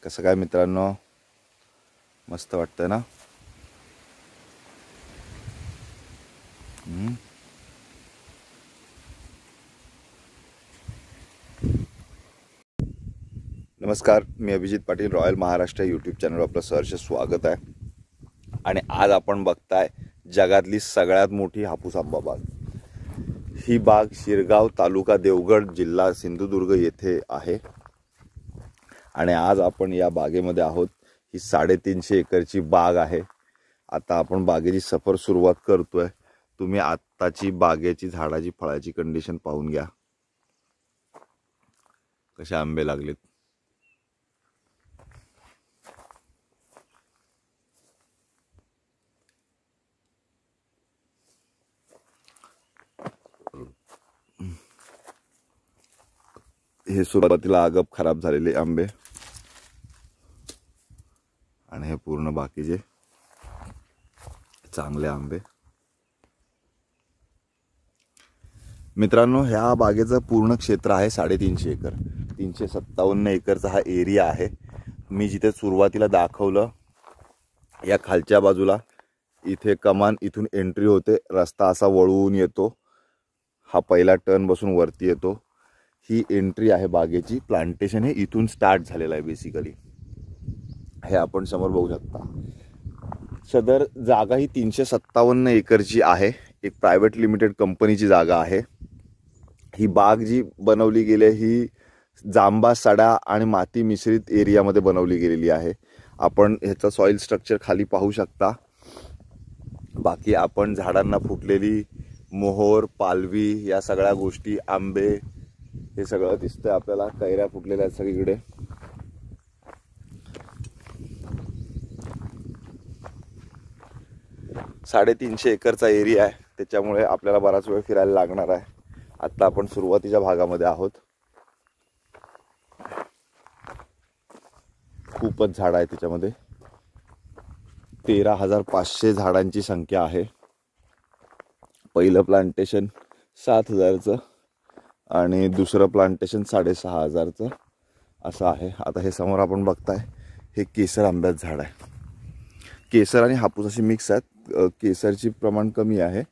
कसं काय मित्रांनो, मस्त वाटतंय ना? नमस्कार, मी Abhijit Patil, royal Maharashtra YouTube channel आपलं सहर्ष स्वागत आहे। आणि आज आपण बघताय जगातली सगळ्यात मोठी हापूस आंबा बाग। ही बाग शिरगाव, तालुका देवगड, जिल्हा सिंधुदुर्ग येथे आहे। आणि आज आपण या बागेमध्ये आहोत। ही 350 एकरची बाग आहे। आता आपण बागेची सफर सुरुवात करतोय। तुम्ही आत्ताची बागेची झाडाची फळाची कंडिशन पाहून घ्या, कसे आंबे लागलेत। हे सुरुवातीला आगप खराब झालेले आंबे आणि हे पूर्ण बाकीचे चांगले आंबे। मित्रांनो, ह्या बागेचं पूर्ण क्षेत्र आहे 350 एकर। 357 एकरचा हा एरिया आहे। मी जिथे सुरुवातीला दाखवलं, या खालच्या बाजूला इथे कमान, इथून एंट्री होते, रस्ता असा वळून येतो, हा पहिला टर्न बसून वरती येतो। ही एंट्री आहे बागेची। प्लांटेशन हे इथून स्टार्ट झालेलं आहे बेसिकली। हे आपण समोर बघू शकता। सदर जागा ही 357 एकरची आहे। एक प्रायव्हेट लिमिटेड कंपनीची जागा आहे। ही बाग जी बनवली गेली ही जांबा, सडा आणि माती मिश्रित एरियामध्ये बनवली गेलेली आहे। आपण ह्याचं सॉइल स्ट्रक्चर खाली पाहू शकता। बाकी आपण झाडांना फुटलेली मोहोर, पालवी, या सगळ्या गोष्टी, आंबे, हे सगळं दिसतंय आपल्याला। कैऱ्या फुटलेल्या आहेत सगळीकडे। $350 एकरचा एरिया आहे, त्याच्यामुळे आपल्याला बराच वेळ फिरायला लागणार आहे। आता आपण सुरुवातीच्या भागामध्ये आहोत। खूपच झाड आहे त्याच्यामध्ये। 13,500 झाडांची संख्या आहे। पहिलं प्लांटेशन 7,000चं आणि दुसरं प्लांटेशन 6,500चं असं आहे। आता हे समोर आपण बघताय, हे केसर आंब्याचं झाड आहे। केसर आणि हापूस अशी मिक्स आहेत। केसरची प्रमाण कमी आहे,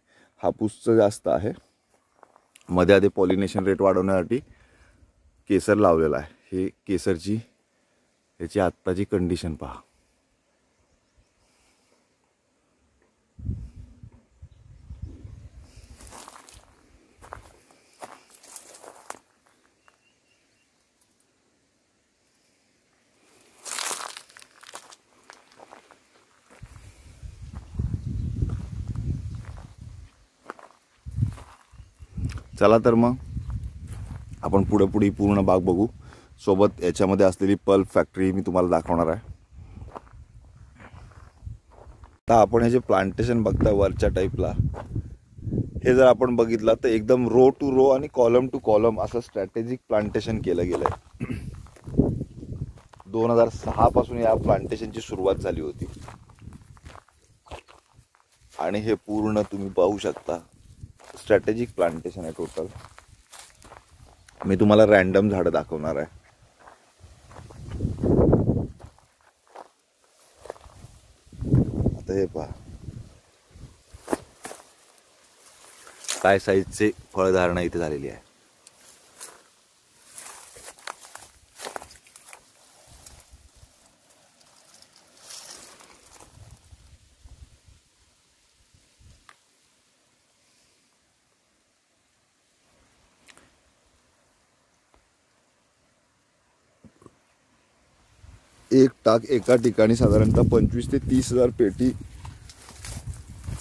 हापूसचं जास्त आहे। मध्ये आधी पॉलिनेशन रेट वाढवण्यासाठी केसर लावलेला आहे। हे केसरची याची आत्ताची कंडिशन पहा। चला तर मग आपण पुढे पूर्ण बाग बघू। सोबत याच्यामध्ये असलेली पल्प फॅक्टरी मी तुम्हाला दाखवणार आहे। आता आपण हे जे प्लांटेशन बघता वरच्या टाईपला, हे जर आपण बघितलं तर एकदम रो टू रो आणि कॉलम टू कॉलम असं स्ट्रॅटेजिक प्लांटेशन केलं गेलंय। 2006 पासून या प्लांटेशनची सुरुवात झाली होती आणि हे पूर्ण तुम्ही पाहू शकता स्ट्रॅटेजिक प्लांटेशन आहे टोटल। मी तुम्हाला रॅन्डम झाडं दाखवणार आहे। आता हे पहा, काय साईजचे फळधारणा इथे झालेली आहे। एक टाक एका ठिकाणी साधारणतः 25,000 ते 30,000 पेटी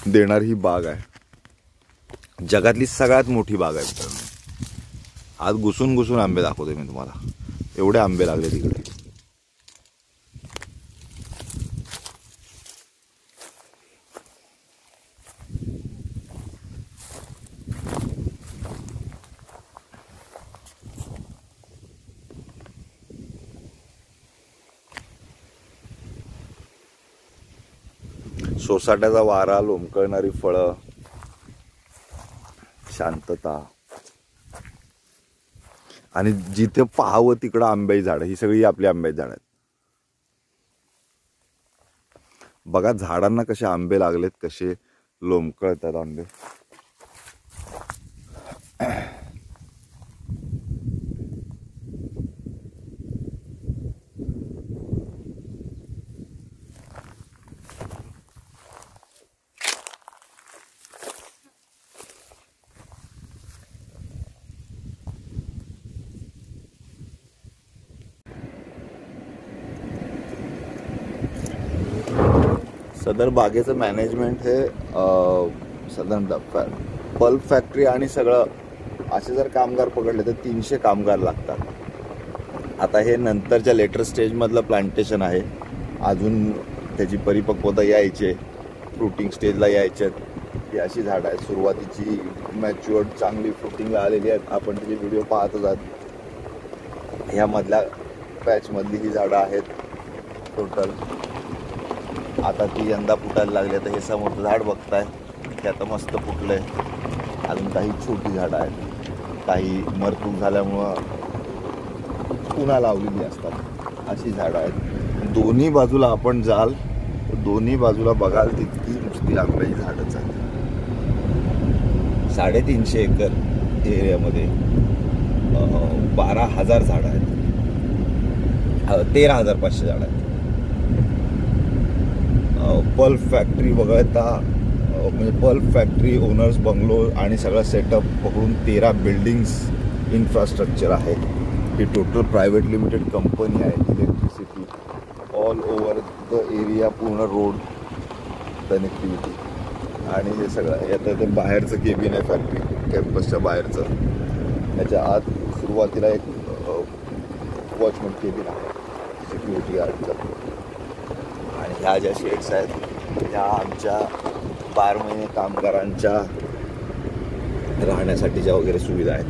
देणारी ही बाग आहे। जगातली सगळ्यात मोठी बाग आहे मित्रांनो। आज घुसून आंबे दाखवतोय मी तुम्हाला। एवढे आंबे लागले तिकडे। सोसाट्याचा वारा, लोंबकळणारी फळं, शांतता, आणि जिथे पाहावं तिकडं आंब्याची झाडं, ही सगळी आपली आंब्याची झाडं आहेत। बघा झाडांना कसे आंबे लागलेत, कसे लोंबकळतात आंबे. सदर बागेचं मॅनेजमेंट हे साधारणतः पल्प फॅक्टरी आणि सगळं असे जर कामगार पकडले तर 300 कामगार लागतात. आता हे नंतरच्या लेटर स्टेजमधलं प्लांटेशन आहे. अजून त्याची परिपक्वता यायची, फ्रुटिंग स्टेजला यायच्यात. ही अशी झाडं आहेत, सुरुवातीची मॅच्युअर्ड चांगली फ्रुटिंगला आलेली आहेत. आपण त्याचे व्हिडिओ पाहतच आहात. ह्या मधल्या पॅचमधली ही झाडं आहेत टोटल. आता ती यंदा फुटायला लागली. आता हे समोरचं झाड बघताय ते आता मस्त फुटलंय. अजून काही छोटी झाडं आहेत, काही मरतूक झाल्यामुळं पुन्हा लावलेली असतात, अशी झाडं आहेत. दोन्ही बाजूला आपण जाल तर दोन्ही बाजूला बघाल तितकी नुसती आंब्याची झाडंच आहेत. 350 एकर एरियामध्ये 12,000 झाडं आहेत, 13,500 झाडं आहेत. पल्प फॅक्टरी वगळता म्हणजे पल्प फॅक्टरी, ओनर्स बंगलो आणि सगळं सेटअप पकडून 13 बिल्डिंग्स इन्फ्रास्ट्रक्चर आहे. ही टोटल प्रायव्हेट लिमिटेड कंपनी आहे. Electricity all over the area, पूर्ण रोड कनेक्टिव्हिटी आणि हे सगळं. आता ते बाहेरचं केबिन आहे फॅक्टरी कॅम्पसच्या बाहेरचं. त्याच्या आत सुरुवातीला एक वॉचमन केबिन आहे सिक्युरिटी गार्डचं. आणि ह्या ज्या शेड्स आहेत ह्या आमच्या 12 महिने कामगारांच्या राहण्यासाठीच्या वगैरे सुविधा आहेत.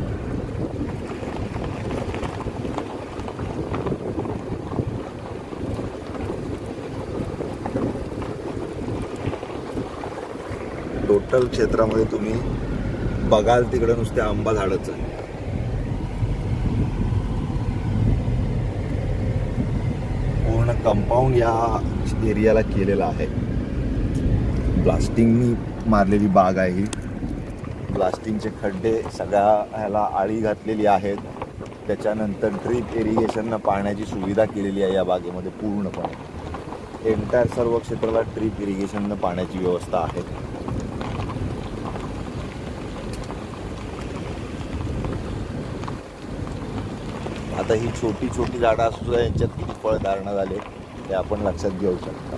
टोटल क्षेत्रामध्ये तुम्ही बघाल तिकडे नुसते आंबा झाडच आहे. पूर्ण कंपाऊंड या एरियाला केलेला आहे. ब्लास्टिंगनी मारलेली बाग आहे ही. ब्लास्टिंगचे खड्डे सगळ्या ह्याला आळी घातलेली आहेत. त्याच्यानंतर ड्रीप इरिगेशननं पाण्याची सुविधा केलेली आहे या बागेमध्ये पूर्णपणे. एंटायर सर्व क्षेत्राला ड्रीप इरिगेशननं पाण्याची व्यवस्था आहे. आता ही छोटी छोटी झाडं असू यांच्यात किती फळधारणा झाले ते आपण लक्षात घेऊ शकता.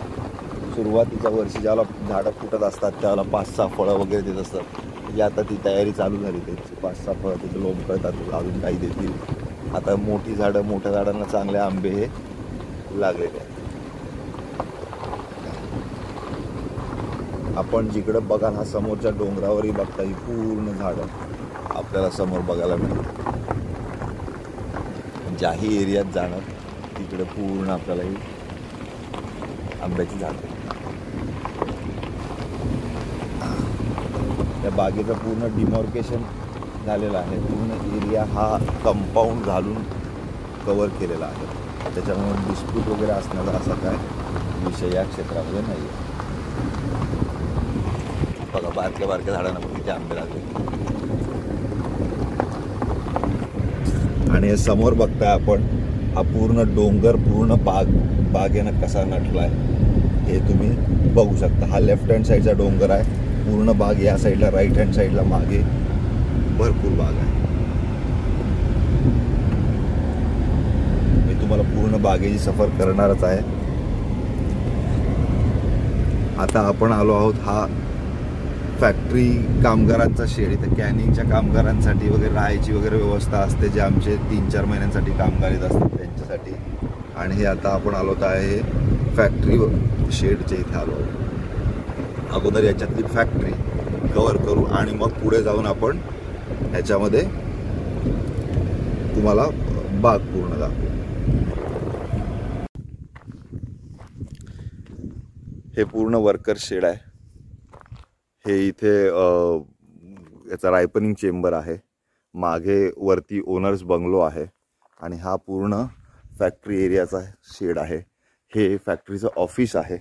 सुरुवातीच्या वर्षी ज्याला झाडं फुटत असतात त्याला 5-6 फळं वगैरे देत असतात. म्हणजे आता ती तयारी चालू झाली त्याची. 5-6 फळं तिथे लोंबकळतात, अजून काही देतील. आता मोठी झाडं, मोठ्या झाडांना चांगले आंबे हे लागलेले आहेत. आपण जिकडं बघाल हा समोरच्या डोंगरावरही बघता ही पूर्ण झाडं आपल्याला समोर बघायला मिळतात. ज्याही एरियात जाणार तिकडे पूर्ण आपल्याला ही आंब्याची झाडं. त्या बागेचं पूर्ण डिमॉर्केशन झालेलं आहे. पूर्ण एरिया हा कंपाऊंड घालून कव्हर केलेला आहे. त्याच्यामुळे डिस्प्यूट वगैरे असण्याचा असा काय विषय या क्षेत्रामध्ये नाही आहे. बघा बारक्या बारक्या झाडांना पण किती आंबे लागले. आणि समोर बघताय आपण हा पूर्ण डोंगर, पूर्ण बागेनं कसा नटलाय हे तुम्ही बघू शकता. हा लेफ्ट हँड साईडचा डोंगर आहे पूर्ण बाग. या साईडला राईट हँड साईडला मागे भरपूर बाग आहे. मी तुम्हाला पूर्ण बागेची सफर करणारच आहे. आता आपण आलो आहोत हा फॅक्टरी कामगारांचा शेड. इथं कॅनिंगच्या कामगारांसाठी वगैरे राहायची वगैरे व्यवस्था असते, जे आमचे 3-4 महिन्यांसाठी कामगार येत असतात त्यांच्यासाठी. आणि हे आता आपण आलोत आहे फॅक्टरी शेडच्या इथे आलो आहोत. अगोदर याच्यातली फॅक्टरी कव्हर करू आणि मग पुढे जाऊन आपण ह्याच्यामध्ये तुम्हाला बाग पूर्ण दाखवू. हे पूर्ण वर्कर शेड आहे. हे इथे याचा रायपनिंग चेंबर आहे. मागे वरती ओनर्स बंगलो आहे आणि हा पूर्ण फॅक्टरी एरियाचा शेड आहे. हे फॅक्टरीचं ऑफिस आहे.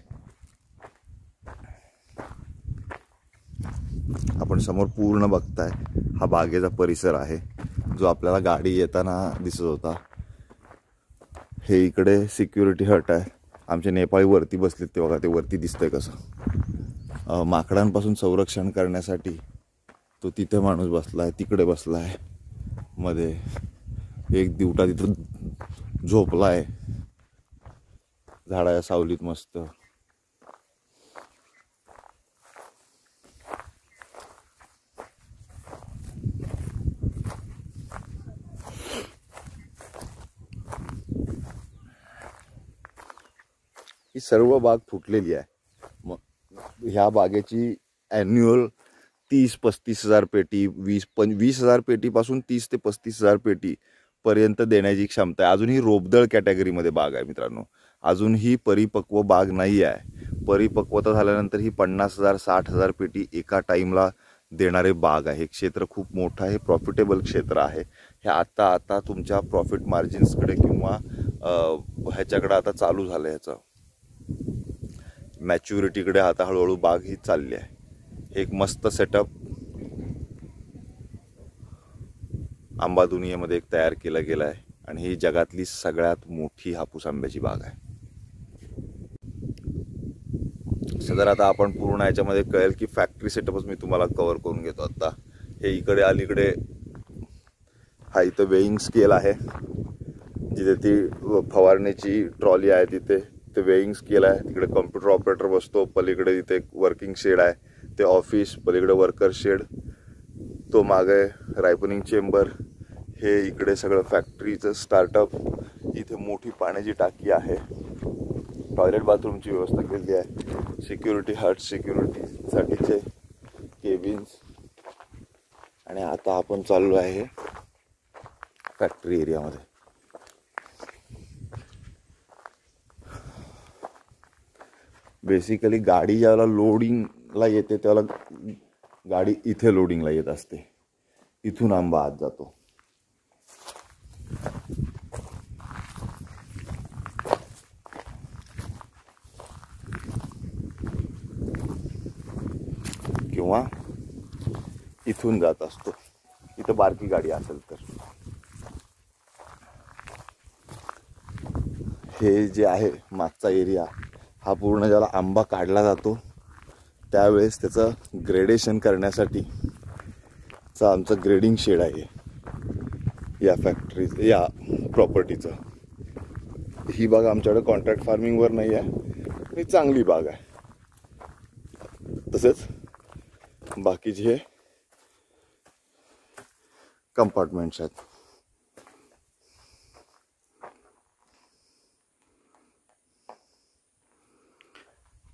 आपण समोर पूर्ण बघताय हा बागेचा परिसर आहे जो आपल्याला गाडी येताना दिसत होता. हे इकडे सिक्युरिटी हट आहे. आमचे नेपाळी वरती बसलेत ते बघा, ते वरती दिसतंय कसं. माकडांपासून संरक्षण करण्यासाठी तो तिथे माणूस बसला आहे, तिकडे बसला आहे. मध्ये एक दिवटा तिथं झोपला आहे झाडाच्या सावलीत मस्त. ही सर्व बाग फुटलेली आहे. मग ह्या बागेची ॲन्युअल 30-35 हजार पेटी, 20 हजार पेटीपासून 30 ते 35 हजार पेटी पर्यंत देण्याची क्षमता आहे. अजूनही रोपदळ कॅटेगरीमध्ये बाग आहे मित्रांनो, अजूनही परिपक्व बाग नाही आहे. परिपक्वता झाल्यानंतर ही 50,000 60,000 पेटी एका टाईमला देणारे बाग आहे. क्षेत्र खूप मोठं आहे, प्रॉफिटेबल क्षेत्र आहे. हे आता तुमच्या प्रॉफिट मार्जिन्सकडे किंवा ह्याच्याकडे आता चालू झालं, ह्याचं मॅच्युरिटीकडे आता हळूहळू बाग ही चालली आहे. एक मस्त सेटअप आंबा दुनियेमध्ये एक तयार केला गेला आहे आणि ही जगातली सगळ्यात मोठी हापूस आंब्याची बाग आहे. सदर आता आपण पूर्ण याच्यामध्ये कळेल की फॅक्टरी सेटअपच मी तुम्हाला कव्हर करून घेतो. आता हे इकडे अलीकडे हा इथं वेईंग स्केल आहे, जिथे ती फवारणीची ट्रॉली आहे तिथे ते वेईंग स्केल आहे. तिकडे कॉम्प्युटर ऑपरेटर बसतो. पलीकडे तिथे एक वर्किंग शेड आहे, ते ऑफिस. पलीकडे वर्कर शेड, तो मागे रायपनिंग चेंबर. हे इकडे सगळं फॅक्टरीचं स्टार्टअप. इथे मोठी पाण्याची टाकी आहे, टॉयलेट बाथरूमची व्यवस्था केली आहे, सिक्युरिटी हट, सिक्युरिटीसाठीचे केबिन्स. आणि आता आपण चाललो आहे फॅक्टरी एरियामध्ये. बेसिकली गाडी ज्याला लोडिंगला येते त्याला गाडी इथे लोडिंगला येत असते, इथून आंबा आत जातो. किंवा इथून जात असतो, इथं बारकी गाडी असेल तर. हे जे आहे मागचा एरिया, हा पूर्ण ज्याला आंबा काढला जातो त्यावेळेस त्याचं ग्रेडेशन करण्यासाठी आमचं ग्रेडिंग शेड आहे या फॅक्टरी, या प्रॉपर्टीचं. ही बाग आमच्याकडे कॉन्ट्रॅक्ट फार्मिंगवर नाही आहे, ही चांगली बाग आहे. तसेच बाकीचे हे कंपार्टमेंट्स आहेत.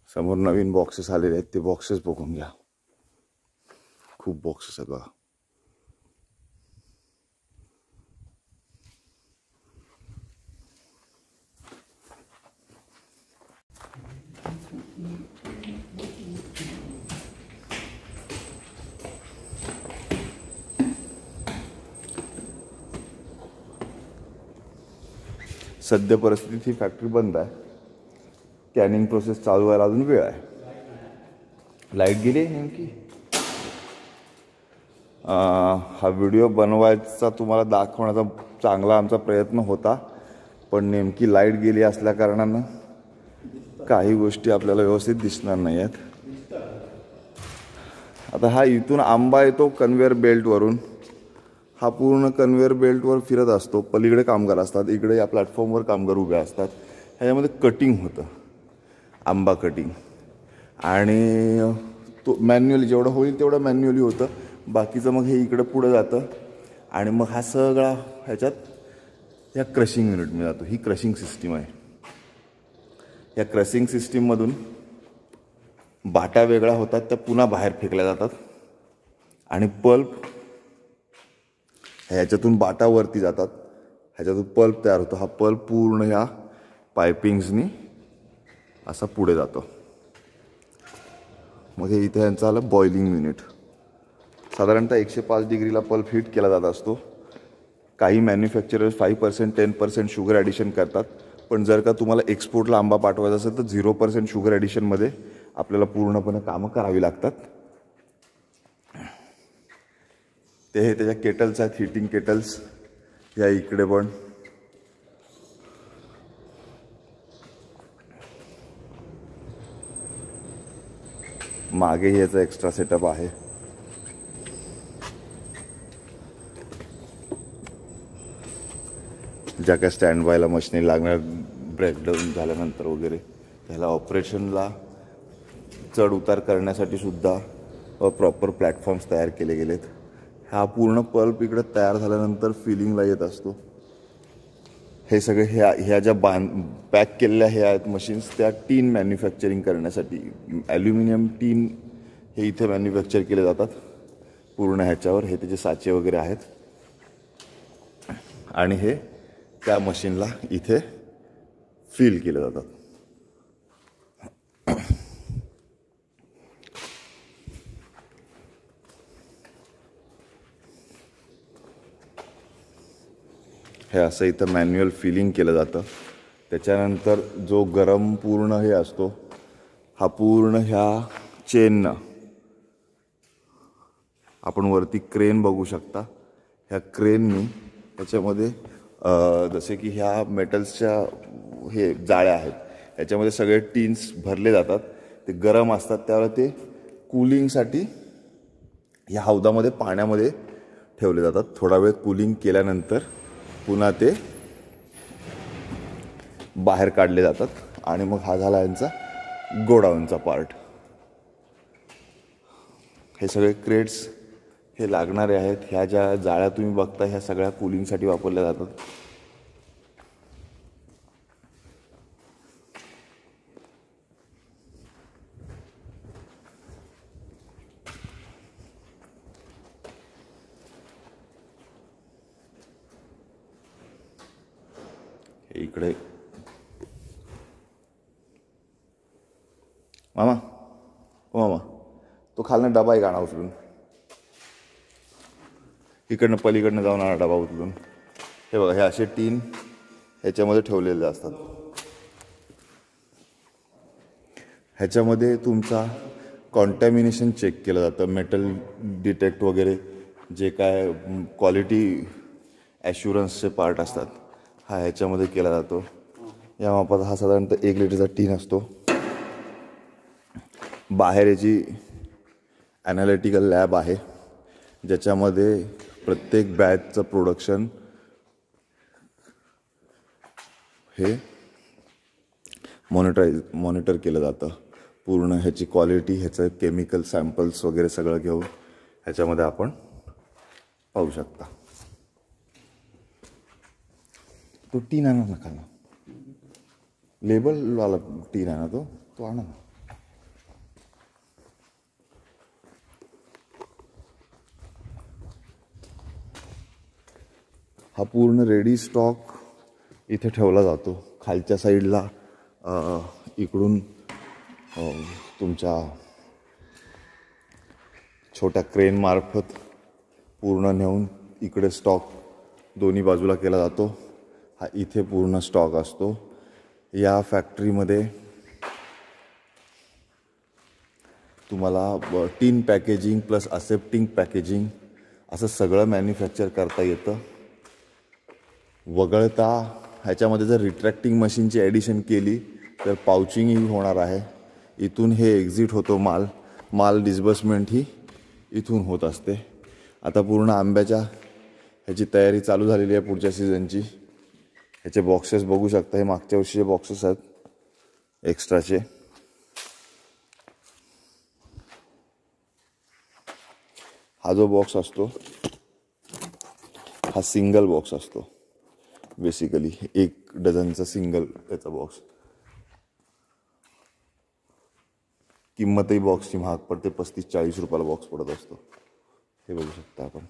समोर नवीन बॉक्सेस आलेले आहेत, ते बॉक्सेस बघून घ्या. खूप बॉक्सेस आहेत बघा. सध्या परिस्थितीत ही फॅक्टरी बंद आहे. कॅनिंग प्रोसेस चालू व्हायला अजून वेळ आहे. लाईट गेली आहे नेमकी. हा व्हिडिओ बनवायचा तुम्हाला दाखवण्याचा चांगला आमचा प्रयत्न होता, पण नेमकी लाईट गेली असल्या कारणानं काही गोष्टी आपल्याला व्यवस्थित दिसणार नाही आहेत. आता हा इथून आंबा येतो कन्व्हेअर बेल्टवरून. हा पूर्ण कन्व्हेअर बेल्टवर फिरत असतो. पलीकडे कामगार असतात, इकडे या प्लॅटफॉर्मवर कामगार उभे असतात. ह्याच्यामध्ये कटिंग होतं, आंबा कटिंग. आणि तो मॅन्युअली जेवढं होईल तेवढं मॅन्युअली होतं. बाकीचं मग हे इकडे पुढं जातं आणि मग हा सगळा ह्याच्यात या क्रशिंग युनिटमध्ये जातो. ही क्रशिंग सिस्टीम आहे. या क्रशिंग सिस्टीममधून बाटा वेगळ्या होतात, त्या पुन्हा बाहेर फेकल्या जातात आणि पल्प ह्याच्यातून बाटावरती जातात. ह्याच्यातून पल्प तयार होतो. हा पल्प पूर्ण ह्या पायपिंग्सनी असा पुढे जातो. मग हे इथे यांचं आलं बॉइलिंग युनिट. साधारणतः 105 डिग्रीला पल्प हीट केला जात असतो. काही मॅन्युफॅक्चरर्स 5% 10% शुगर ॲडिशन करतात, पण जर का तुम्हाला एक्सपोर्टला आंबा पाठवायचा असेल तर 0% शुगर ॲडिशनमध्ये आपल्याला पूर्णपणे कामं करावी लागतात. ते त्याच्या केटल्स आहेत, हिटिंग केटल्स. या इकडे पण मागे याचा एक्स्ट्रा सेटअप आहे. ज्या काय स्टँड बायला मशीन लागणार ब्रेकडाऊन झाल्यानंतर वगैरे त्याला ऑपरेशनला चढ उतार करण्यासाठी सुद्धा प्रॉपर प्लॅटफॉर्म्स तयार केले गेलेत. हा पूर्ण पल्प इकडे तयार झाल्यानंतर फिलिंगला येत असतो. हे सगळे ह्या ज्या पॅक केलेल्या हे आहेत मशीन्स, त्या टीन मॅन्युफॅक्चरिंग करण्यासाठी ॲल्युमिनियम टीन हे इथे मॅन्युफॅक्चर केले जातात पूर्ण ह्याच्यावर. हे त्याचे साचे वगैरे आहेत आणि हे त्या मशीनला इथे फिल केले जातात. हे असं इथं मॅन्युअल फिलिंग केलं जातं. त्याच्यानंतर जो गरम पूर्ण हे असतो हा पूर्ण ह्या चेननं, आपण वरती क्रेन बघू शकता, ह्या क्रेननी ह्याच्यामध्ये जसे की ह्या मेटल्सच्या हे जाळ्या आहेत ह्याच्यामध्ये सगळे टीन्स भरले जातात. ते गरम असतात त्यावेळेला ते कूलिंगसाठी ह्या हौदामध्ये पाण्यामध्ये ठेवले जातात. थोडा वेळ कूलिंग केल्यानंतर पुन्हा ते बाहेर काढले जातात आणि मग हा झाला यांचा गोडाऊनचा पार्ट. हे सगळे क्रेट्स हे लागणारे आहेत. ह्या ज्या जाळ्या तुम्ही बघता ह्या सगळ्या कूलिंगसाठी वापरल्या जातात. हे इकडे मामा, ओ मामा, तो खालनं डबा आहे गाणा उचलून, इकडनं पलीकडनं जाऊन आणा डबा उचलून. हे बघा, हे असे टीन ह्याच्यामध्ये ठेवलेले असतात. ह्याच्यामध्ये तुमचा कॉन्टॅमिनेशन चेक केलं जातं. मेटल डिटेक्ट वगैरे जे काय क्वालिटी ॲश्युरन्सचे पार्ट असतात हा ह्याच्यामध्ये केला जातो. या मापाचा हा साधारणतः 1 लिटरचा टीन असतो. बाहेर याची ॲनालिटिकल लॅब आहे ज्याच्यामध्ये प्रत्येक बॅचचं प्रोडक्शन हे मॉनिटर केलं जातं. पूर्ण ह्याची क्वालिटी, ह्याचं केमिकल सॅम्पल्स वगैरे सगळं घेऊन ह्याच्यामध्ये आपण पाहू शकता. तो टीन आणा ना खाना, लेबलवाला टीन आहे ना तो आणा ना. हा पूर्ण रेडी स्टॉक इथे ठेवला जातो. खालच्या साईडला इकडून तुमच्या छोट्या क्रेनमार्फत पूर्ण नेऊन इकडे स्टॉक दोन्ही बाजूला केला जातो. हा इथे पूर्ण स्टॉक असतो. या फॅक्टरीमध्ये तुम्हाला टीन पॅकेजिंग प्लस असेप्टिंग पॅकेजिंग असं सगळं मॅन्युफॅक्चर करता येतं. वगळता ह्याच्यामध्ये जर रिट्रॅक्टिंग मशीनची ॲडिशन केली तर पाउचिंगही होणार आहे. इथून हे एक्झिट होतो माल डिस्बर्समेंट ही इथून होत असते. आता पूर्ण आंब्याच्या ह्याची तयारी चालू झालेली आहे पुढच्या सीझनची. ह्याचे बॉक्सेस बघू शकता. हे मागच्या वर्षीचे बॉक्सेस आहेत एक्स्ट्राचे. हा जो बॉक्स असतो हा सिंगल बॉक्स असतो. बेसिकली 1 डझनचा सिंगल त्याचा बॉक्स. किंमतही बॉक्सची महाग पडते. 35-40 रुपयाला बॉक्स पडत असतो. हे बघू शकता आपण.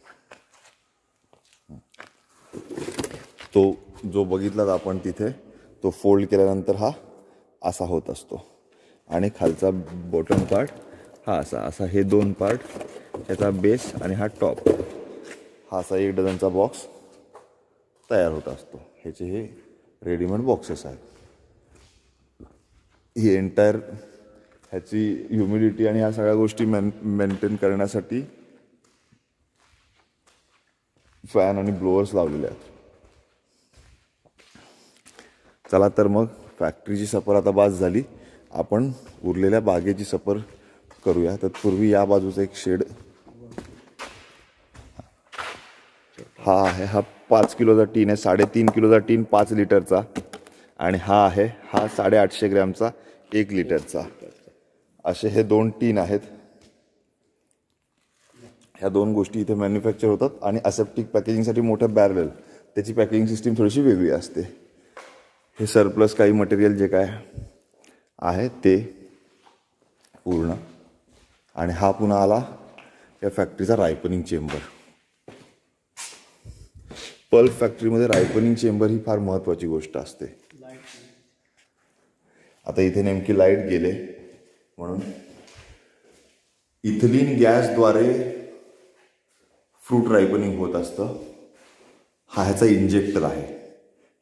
तो जो बघितलात आपण तिथे तो फोल्ड केल्यानंतर हा असा होत असतो आणि खालचा बॉटम पार्ट हा असा हे 2 पार्ट, ह्याचा बेस आणि हा टॉप, हा असा 1 डझनचा बॉक्स तयार होत असतो. ह्याचे हे रेडीमेड बॉक्सेस आहेत. ही एंटायर ह्याची ह्युमिडिटी आणि ह्या सगळ्या गोष्टी मेंटेन करण्यासाठी फॅन आणि ब्लोअर्स लावलेले आहेत. चला तर मग फॅक्टरीची सफर आता बास झाली. आपण उरलेल्या बागेची सफर करूया. तत्पूर्वी या बाजूचा एक शेड हा आहे. हा 5 किलोचा टीन आहे. 3.5 किलोचा टीन 5 लिटरचा. आणि हा आहे 850 ग्रॅमचा 1 लिटरचा. असे हे 2 टीन आहेत. ह्या 2 गोष्टी इथे मॅन्युफॅक्चर होतात. आणि असेप्टिक पॅकेजिंगसाठी मोठं बॅरल, त्याची पॅकेजिंग सिस्टीम थोडीशी वेगळी असते. हे सरप्लस काही मटेरियल जे काय आहे ते पूर्ण. आणि हा पुन्हा आला या फॅक्टरीचा रायपनिंग चेंबर. पल्प फॅक्टरीमध्ये रायपनिंग चेंबर ही फार महत्त्वाची गोष्ट असते. आता इथे नेमकी लाईट गेले म्हणून इथिलीन गॅसद्वारे फ्रूट रायपनिंग होत असतं. हा ह्याचा इंजेक्टर आहे.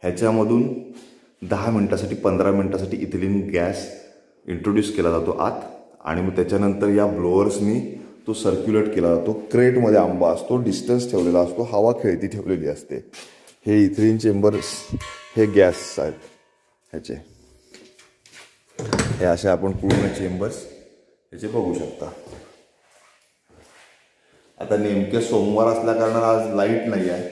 ह्याच्यामधून 10 मिनिटासाठी 15 मिनिटासाठी इथिलीन गॅस इंट्रोड्यूस केला जातो आत. आणि मग त्याच्यानंतर या ब्लोअर्सनी तो सर्क्युलेट केला जातो. क्रेटमध्ये आंबा असतो, डिस्टन्स ठेवलेला असतो, हवा खेळती ठेवलेली असते. हे इथिलीन चेंबर्स, हे गॅस आहेत ह्याचे. हे असे आपण पूर्ण चेंबर्स ह्याचे बघू शकता. आता नेमके सोमवार असल्या कारणाने आज लाईट नाही आहे.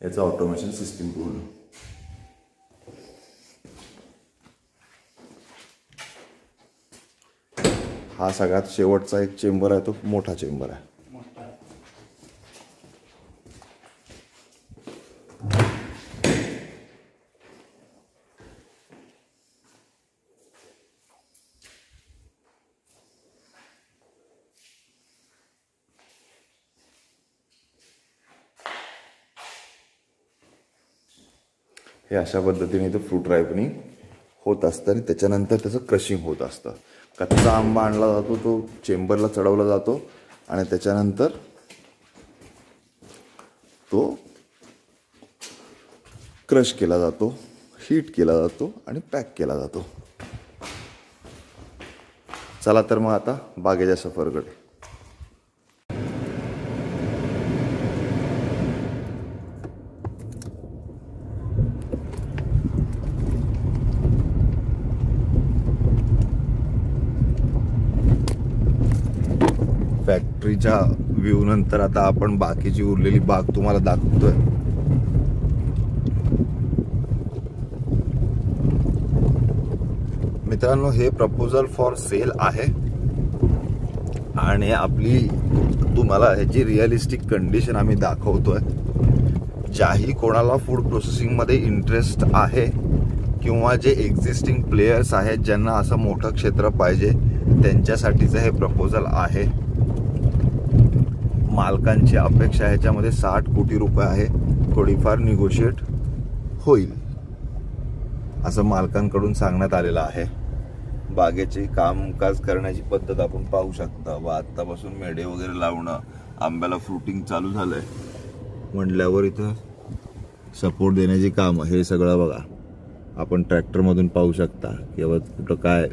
याचं ऑटोमेशन सिस्टीम पूर्ण. हा सगळ्यात शेवटचा एक चेंबर आहे, तो मोठा चेंबर आहे. हे अशा पद्धतीने इथं फ्रूट रायपनिंग होत असतं. आणि त्याच्यानंतर त्याचं क्रशिंग होत असतं. कच्चा आंबा आणला जातो, तो चेंबरला चढवला जातो आणि त्याच्यानंतर तो क्रश केला जातो, हीट केला जातो आणि पॅक केला जातो. चला तर मग आता बागेच्या सफरकडे. फॅक्टरीच्या व्ह्यू नंतर आता आपण बाकीची उरलेली बाग तुम्हाला दाखवतोय. मित्रांनो, हे प्रपोजल फॉर सेल आहे आणि आपली तुम्हाला ह्याची रिअलिस्टिक कंडिशन आम्ही दाखवतोय. ज्याही कोणाला फूड प्रोसेसिंग मध्ये इंटरेस्ट आहे किंवा जे एक्झिस्टिंग प्लेयर्स आहेत ज्यांना असं मोठं क्षेत्र पाहिजे त्यांच्यासाठीचं हे प्रपोजल आहे. मालकांची अपेक्षा ह्याच्यामध्ये 60 कोटी रुपये आहे. थोडीफार निगोशिएट होईल असं मालकांकडून सांगण्यात आलेलं आहे. बागेचे कामकाज करण्याची पद्धत आपण पाहू शकता. व आत्तापासून मेढे वगैरे लावणं, आंब्याला फ्रुटिंग चालू झालंय म्हटल्यावर इथं सपोर्ट देण्याची कामं हे सगळं बघा आपण ट्रॅक्टरमधून पाहू शकता. किंवा कुठं काय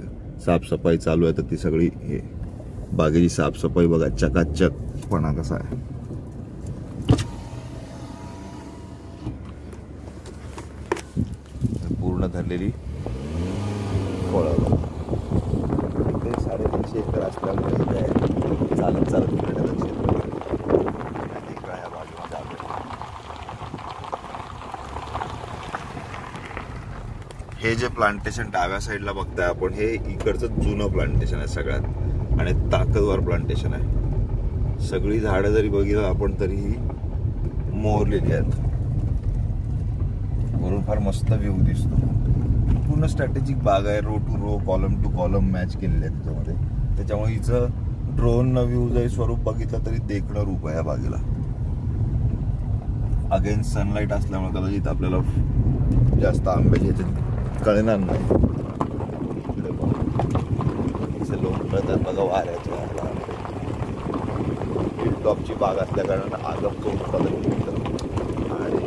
साफसफाई चालू आहे तर ती सगळी हे बागेची साफसफाई बघा. चकाचकपणा कसा आहे. पूर्ण धरलेली फळं. ते 350 एकर असल्यामुळे चालत चालत फिरण्याचं क्षेत्र. हे जे प्लांटेशन डाव्या साईडला बघताय आपण, हे इकडचं जुनं प्लांटेशन आहे सगळ्यात आणि ताकदवर प्लांटेशन आहे. सगळी झाडं जरी बघितलं आपण तरीही मोहरलेली आहेत. वरून फार मस्त व्ह्यू दिसतो. पूर्ण स्ट्रॅटेजिक बाग आहे. Row to row, column to column match केलेले आहे त्याच्यामध्ये. त्याच्यामुळे हिचं ड्रोन व्ह्यू जरी स्वरूप बघितलं तरी देखणं रूप आहे या बागेला. अगेन्स्ट सनलाईट असल्यामुळे कदाचित आपल्याला जास्त आंब्याचे ह्याच्यात कळणार नाही. लोक बघा वाऱ्याच्या हिलटॉपची बाग असल्या कारणानं आगमचं उत्पादन होतं आणि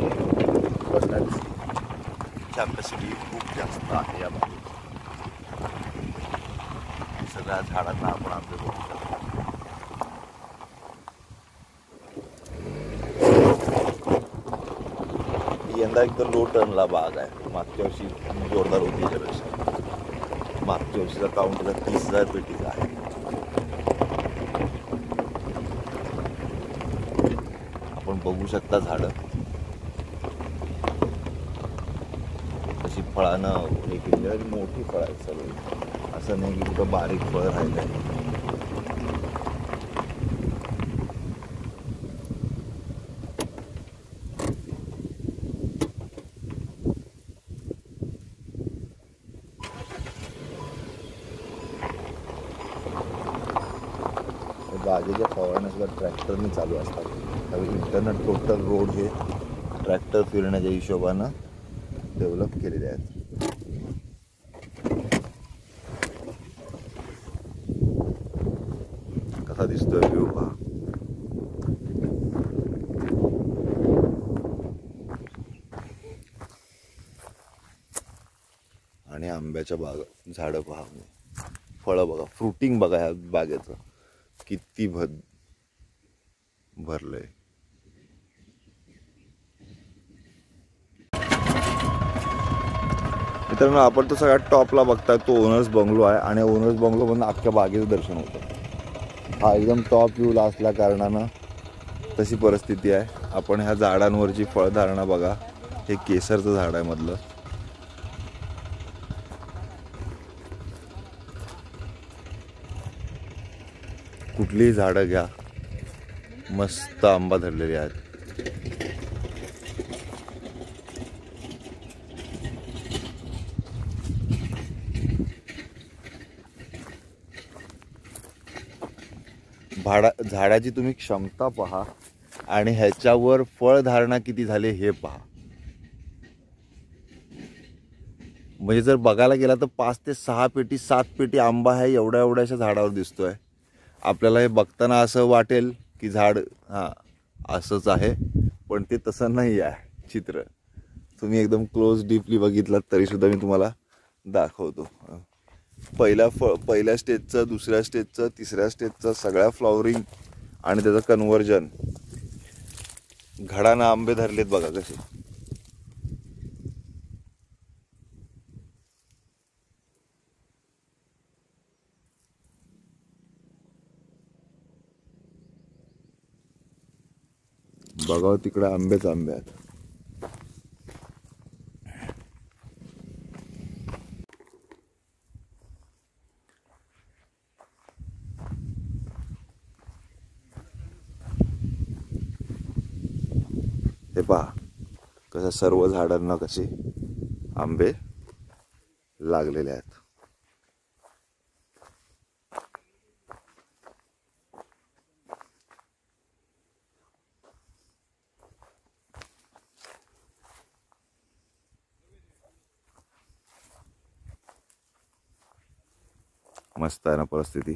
कॅपॅसिटी खूप जास्त आहे या बागेत. सगळ्या झाडांना आपण आंबे बघू शकतो. यंदा एकदम लो टर्नला बाग आहे. मागच्या वर्षी जोरदार होती याच्यापेक्षा. मागच्या वर्षीचा काउंट 30,000 पेटीचा आहे. आपण बघू शकता झाडं कशी फळानं हे केली आणि मोठी फळ आहेत सगळी. असं नाही की कुठं बारीक फळ राहिलं आहे. बागेच्या फवारण्या सुद्धा ट्रॅक्टरने चालू असतात. त्यावेळी इंटरनेट टोटल रोड हे ट्रॅक्टर फिरण्याच्या हिशोबानं डेव्हलप केलेले आहेत. कसा दिसतोय व्ह्यू पहा. आणि आंब्याच्या बाग झाडं पहा, फळं बघा, फ्रुटिंग बघा ह्या बागेचं किती भरलंय. मित्रांनो, आपण तो सगळ्यात टॉपला बघताय तो ओनर्स बंगलो आहे आणि ओनर्स बंगलो मधून अख्ख्या बागेचं दर्शन होतं. हा एकदम टॉप व्ह्यूला असल्या कारणानं तशी परिस्थिती आहे. आपण ह्या झाडांवरची फळधारणा बघा. हे केसरचं झाड आहे मधलं. कुठलीही झाडं घ्या, मस्त आंबा धरलेले आहेत. झाडाची तुम्ही क्षमता पहा आणि ह्याच्यावर फळधारणा किती झाले हे पहा. म्हणजे जर बघायला गेला तर 5 ते 6 पेटी 7 पेटी आंबा आहे एवढ्याशा झाडावर दिसतोय. आपल्याला हे बघताना असं वाटेल की झाड असंच आहे, पण ते तसं नाही आहे चित्र. तुम्ही एकदम क्लोज डीपली बघितलात तरी सुद्धा मी तुम्हाला दाखवतो. पहिल्या स्टेजचं, दुसऱ्या स्टेजचं, तिसऱ्या स्टेजचं सगळ्या फ्लॉवरिंग आणि त्याचं कन्व्हर्जन. घडानं आंबे धरलेत बघा कसे. बघाव तिकडे आंबेच आंबे आहेत. हे पहा कसं सर्व झाडांना कसे आंबे लागलेले आहेत. मस्त आहे ना परिस्थिती.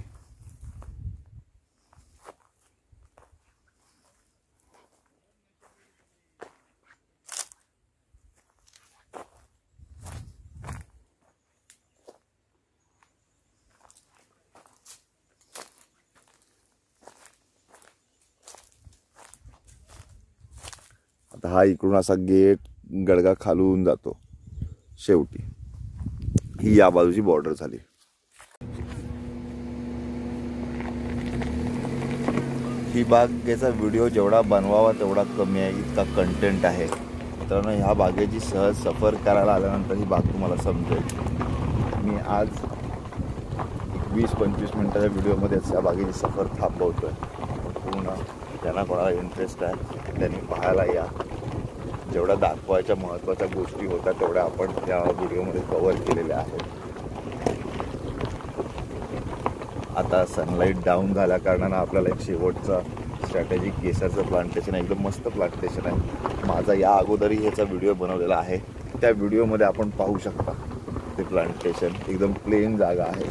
आता हा इकडून असा गेट गडगा खालून जातो. शेवटी ही या बाजूची बॉर्डर झाली. ही बागेचा व्हिडिओ जेवढा बनवावा तेवढा कमी आहे, इतका कंटेंट आहे. मित्रांनो, ह्या बागेची सहज सफर करायला आल्यानंतर ही बाग तुम्हाला समजेल. मी आज 20-25 मिनिटाच्या व्हिडिओमध्येच या बागेची सफर थांबवतोय. पूर्ण ज्यांना कोणाला इंटरेस्ट आहे त्यांनी पाहायला या. जेवढ्या दाखवायच्या महत्त्वाच्या गोष्टी होत्या तेवढ्या आपण या व्हिडिओमध्ये कव्हर केलेल्या आहेत. आता सनलाईट डाऊन झाल्या कारणानं आपल्याला एक शेवटचा स्ट्रॅटेजिक केसरचं प्लांटेशन आहे. एकदम मस्त प्लांटेशन आहे. माझा या अगोदरही ह्याचा व्हिडिओ बनवलेला आहे. त्या व्हिडिओमध्ये आपण पाहू शकता ते प्लांटेशन. एकदम प्लेन जागा आहे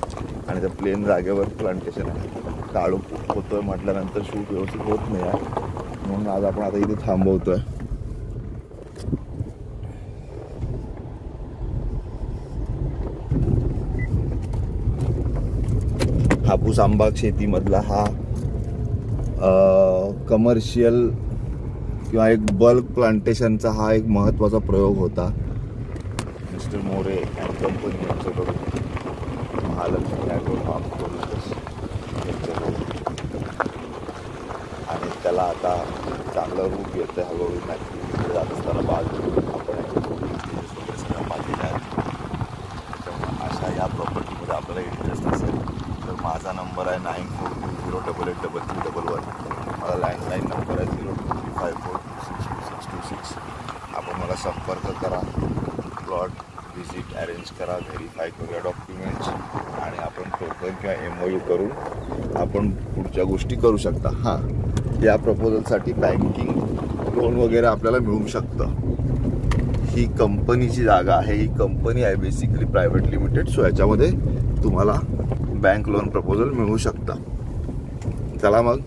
आणि त्या प्लेन जागेवर प्लांटेशन आहे. काळोख होतोय म्हटल्यानंतर शूट व्यवस्थित होत नाही आहे, म्हणून आज आपण आता इथे थांबवतोय. हापूस आंबा शेतीमधला हा कमर्शियल किंवा एक बल्क प्लांटेशनचा हा एक महत्त्वाचा प्रयोग होता मिस्टर मोरे अँड कंपनी यांच्याकडून महालक्ष्मी ॲग्रो फार्म आणि त्याला आता चांगलं रूप येतं आहे हळूहळू. तिकडे जात असताना बाग आपण सगळं पाहिलेलं आहे. त्यामुळे अशा या प्रॉपर्टीमध्ये आपल्याला इंटरेस्ट असेल तर माझा नंबर आहे 9420883311. माझा लँडलाईन नंबर आहे 0254262626. आपण मला संपर्क करा, प्लॉट व्हिजिट अरेंज करा, व्हेरीफाय करूया डॉक्युमेंट्स आणि आपण टोकन किंवा MOU करून आपण पुढच्या गोष्टी करू शकता. हां, या प्रपोजलसाठी बँकिंग लोन वगैरे आपल्याला मिळू शकतं. ही कंपनीची जागा आहे, ही कंपनी आहे बेसिकली प्रायव्हेट लिमिटेड. सो याच्यामध्ये तुम्हाला बँक लोन प्रपोजल मिळू शकतं. चला मग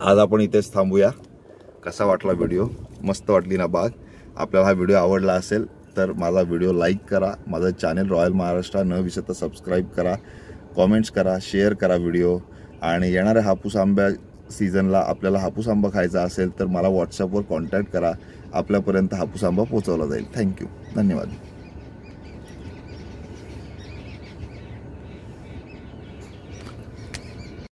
आज आपण इथेच थांबूया. कसा वाटला व्हिडिओ? मस्त वाटली ना बाग? आपल्याला हा व्हिडिओ आवडला असेल तर माझा व्हिडिओ लाईक करा, माझं चॅनल रॉयल महाराष्ट्र न विसरता सबस्क्राईब करा, कॉमेंट्स करा, शेअर करा व्हिडिओ. आणि येणाऱ्या हापूस आंब्या सीझनला आपल्याला हापूस आंबा खायचा असेल तर मला व्हॉट्सअपवर कॉन्टॅक्ट करा. आपल्यापर्यंत हापूस आंबा पोहोचवला जाईल. थँक्यू, धन्यवाद.